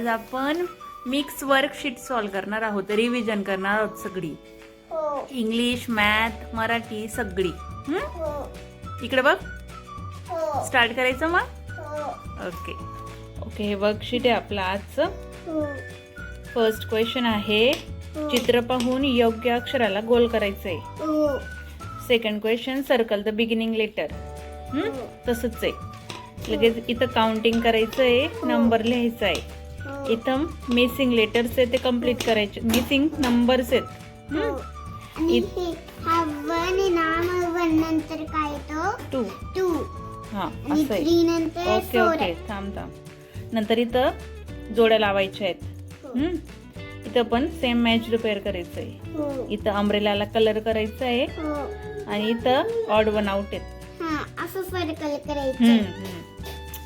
आज आपण mix worksheet solve करणार आहोत, रिव्हिजन करणार आहोत सगळी. हो इंग्लिश, मॅथ, मराठी सगळी. हो इकडे बघ. हो स्टार्ट करायचं मग. हो ओके ओके, हे वर्कशीट आहे आपलं आजचं. हो फर्स्ट क्वेश्चन आहे, चित्र पाहून योग्य अक्षराला गोल करायचंय. हो second question, circle the beginning letter. तसंच आहे. लगेच इथं काउंटिंग करायचंय, नंबर लिहायचा आहे. इथं मिसिंग लेटर्स आहे ते कम्प्लीट करायचे, मिसिंग नंबर्स आहेत. आणि हे हा वन आहे ना, मग वन नंतर काय येतो 2. टू हां आणि असं आहे. थ्री नंतर ओके फोर ओके, थांब थांब. नंतर इथं जोड्या लावायच्या आहेत. इथं पण सेम मॅच रिपेअर करायचं आहे. हो इथं अम्ब्रेलाला कलर करायचा आहे हो आणि इथं ऑड वन आउट आहेत. हा असं सर्कल करायचं.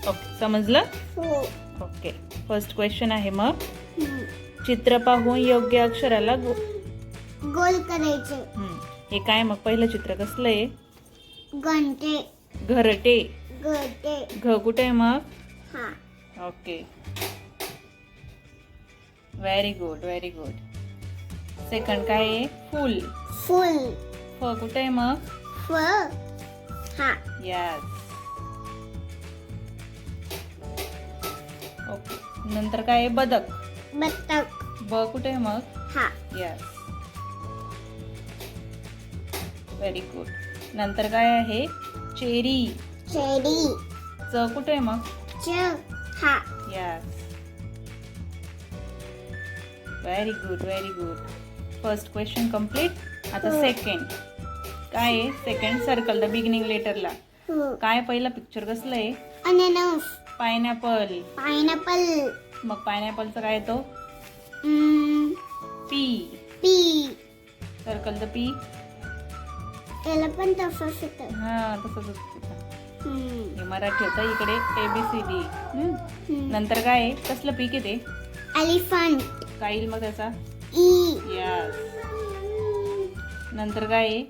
ओके, समजलं. हो ओके, फर्स्ट क्वेश्चन आहे मग, हम्म. चित्र पाहून योग्य अक्षराला गोल करायचे. हे काय मग, पहिलं चित्र कसलं आहे? घंटे घरटे. गटे घ कुठे आहे मग? हा okay, very good very good. Second काय आहे? फुल. फुल फ कुठे आहे मग? फ हा यस. ओके, नंतर काय आहे? बदक. बत्तक ब कुठे आहे मग? हा यस, व्हेरी गुड. नंतर काय आहे? चेरी. चेरी च कुठे आहे मग? च हा yes, very good very good. First question complete. आता सेकंड काय आहे? सेकंड, सर्कल द बिगिनिंग लेटरला हो काय पहिला पिक्चर कसलं आहे? अननस पायनॅपल. पायनॅपल मग पायनॅपलचा काय येतो? P. P circle the P. त्याला पण तसंच येतं. हा तसंच असतं. हे मराठी होतं, इकडे ABCD. नंतर काय आहे? कसलं पीक आहे ते? एलिफंट काय येईल मग त्याचा? E yes. नंतर काय आहे?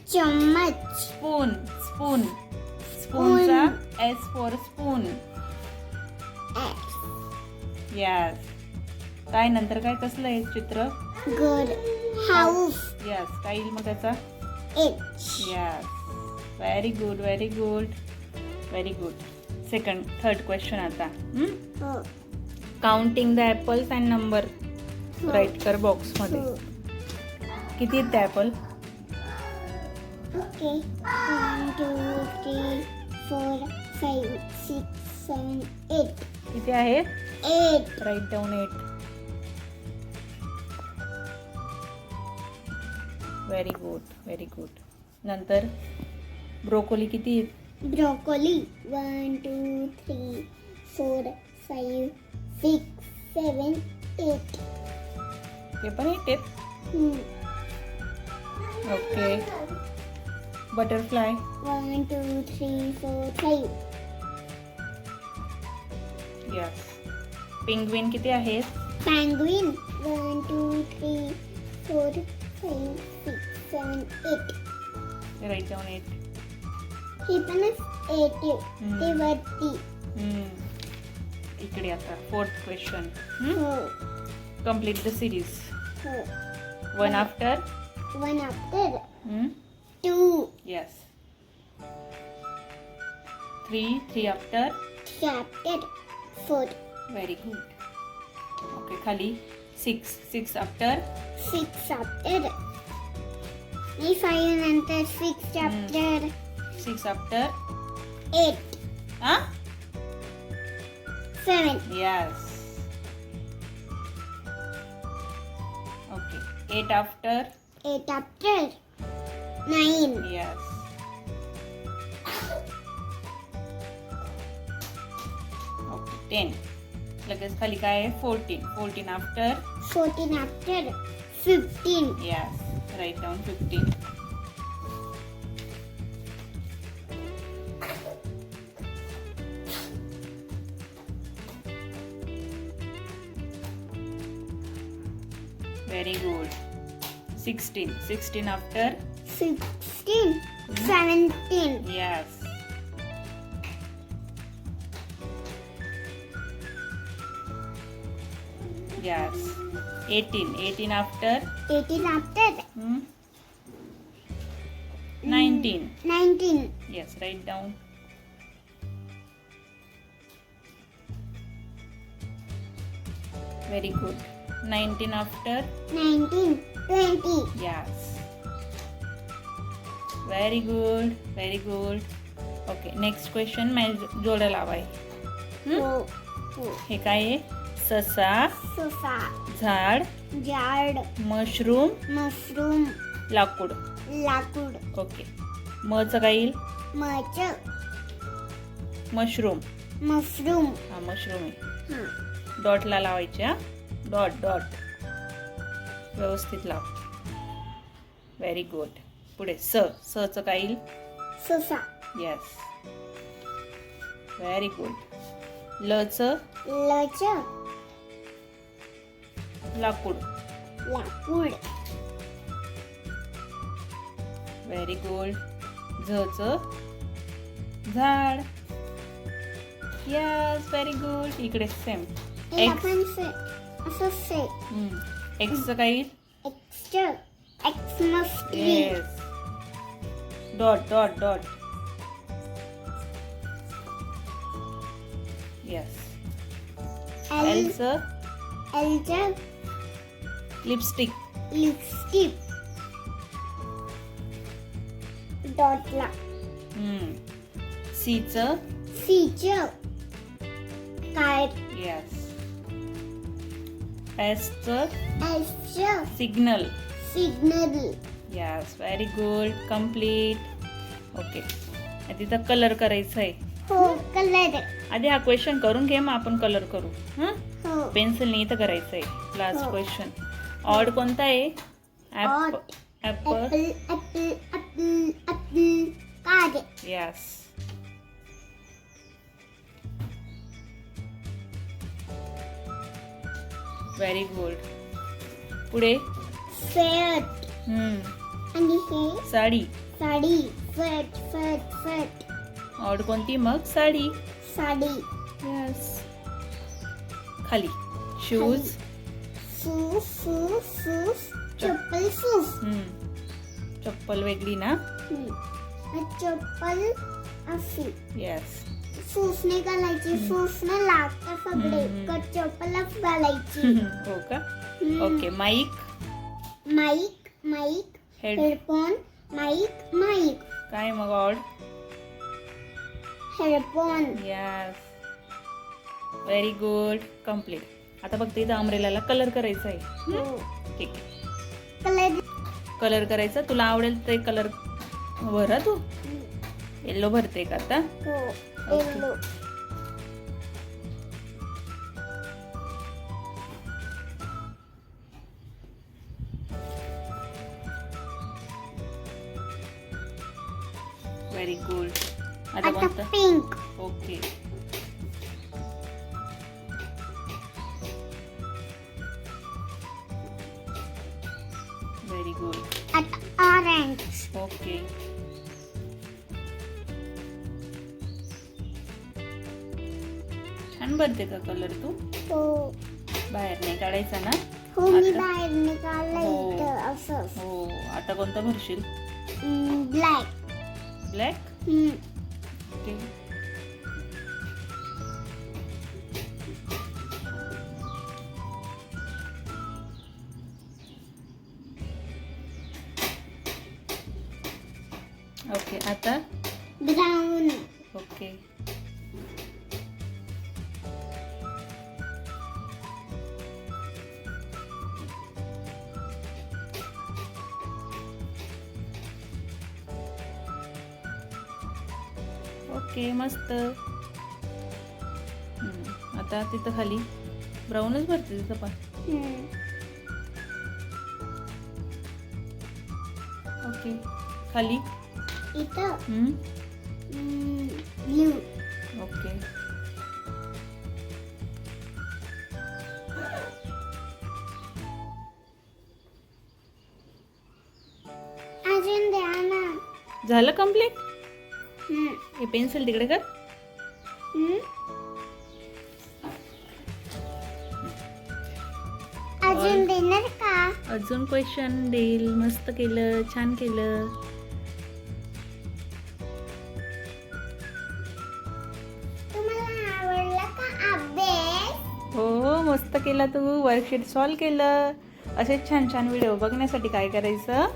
चम्मच स्पून. स्पून. स्पूनचा S फॉर स्पून. यस. काय नंतर काय कसलं आहे चित्र? घर हाऊस यस. काय येईल मग त्याचा? H yes, very good very good very good. Second third question आता. हो counting the apples and number. Write कर बॉक्समध्ये. किती आहेत ते ॲपल? ओके 1 2 3 4 5 6 7 8 किती आहेत? 8 write down 8. Very good very good. नंतर ब्रोकोली किती आहेत? ब्रोकोली 1 2 3 4 5 6 7 8 ते पण 8 आहेत. ओके. Butterfly 1 2 3 4 5 yes. पेंग्विन किती आहेत? Penguin 1 2 3 4 5 6 7 8 write down 8. हे पण 8 ते वरती. इकडे आता फोर्थ क्वेश्चन. हो कम्प्लीट द सिरीज. हो वन आफ्टर. 1 after 2 यस. 3 after. 3 after 4 very good. Okay, खाली 6 आफ्टर. 6 after नाही 5 नंतर 6 after 6 आफ्टर 8 हां 7 yes. Okay, 8 after. 8 after 9 yes. Okay, 10. लगेच खाली काय आहे? 14 after. 14 after 15 yes, write down 15. Very good. 16 after. 16 17 Yes. Yes. 18. 18 after 18 after 19. 19. Yes, write down. Very good. 19 after 19. 20. yes. Very good. Very good. Okay, next question. माझ्या जोड्या लावाय. हो. हो. हे काय आहे? ससा, सोफा. झाड, झाड. Mushroom, mushroom. लाकूड. लाकूड. ओके. मचं काय येईल? मच. मशरूम. मशरूम. हा मशरूम आहे. हा. डॉटला लावायचे हा. डॉट डॉट व्यवस्थित लाव. Very good. पुढे सचं काय येईल? सोफा. येस. Very good. लचं लच. लाकूड. लाकूड. Very good. झचं झाड. Yes very good. इकडे सेम. आपण असं से. एक्सचं काय येईल? Extra. Xmas tree. Yes. Dot dot dot. Yes. एलचं एलचं लिपस्टिक. लिपस्टिक. डॉटला. सीचं सीचं कार्ड. येस. एसचं एसचं signal. Signal. Yes very good. Complete. Okay. तिथं कलर करायचं आहे. हो. कलर. आधी हा क्वेश्चन करून घे, मग आपण कलर करू. हो. पेन्सिलने इथं करायचं आहे. लास्ट हो. क्वेश्चन. ऑड कोणता आहे? Odd. Apple. Apple. Apple. Apple. Apple. Card. Yes. Very good. पुढे शर्ट. आणि हे sari. Sari. Shirt. Shirt. Shirt. Odd कोणती मग? साडी. साडी. यस. खाली शूज. शूज. शूज. शूज. चप्पल. शूज. चप्पल वेगळी ना? चप्पल अशी. यस. शूजने घालायची. शूजने लागतं सगळे. चप्पलच घालायची. हो का? Okay. Mic. Mic. Mic. Headphone. Mic. Mic. काय मग odd? Headphone. Yes. Very good. Complete. आता फक्त इथं अम्ब्रेलाला कलर करायचा आहे. ठीक आहे. कलर. कलर करायचा. तुला आवडेल ते कलर भरा तू. येल्लो भरते का आता? हो. येलो. Very good. आता आता कोणतं? पिंक. ओके. Very good. आता ऑरेंज. ओके. छान भरते का कलर तू? हो. बाहेर नाही काढायचा ना? हो. मी आता? बाहेर निघालं हो. इथं असं. हो. आता कोणता भरशील? ब्लॅक. ब्लॅक. ओके. ओके. आता ब्राऊन. ओके. ओके मस्त. आता तिथं खाली ब्राऊनच भरते तिथं पण. ओके. खाली इथं ब्लू. ओके. अजून द्या ना. झालं कम्प्लीट. हे पेन्सिल तिकडे कर. अजून देणार का? अजून क्वेश्चन देईल. मस्त केलं, छान केलं. तुम्हाला आवडला का अभ्यास? हो, मस्त केला तू. वर्कशीट सॉल्व केलं. असे छान छान व्हिडिओ बघण्यासाठी काय करायचं?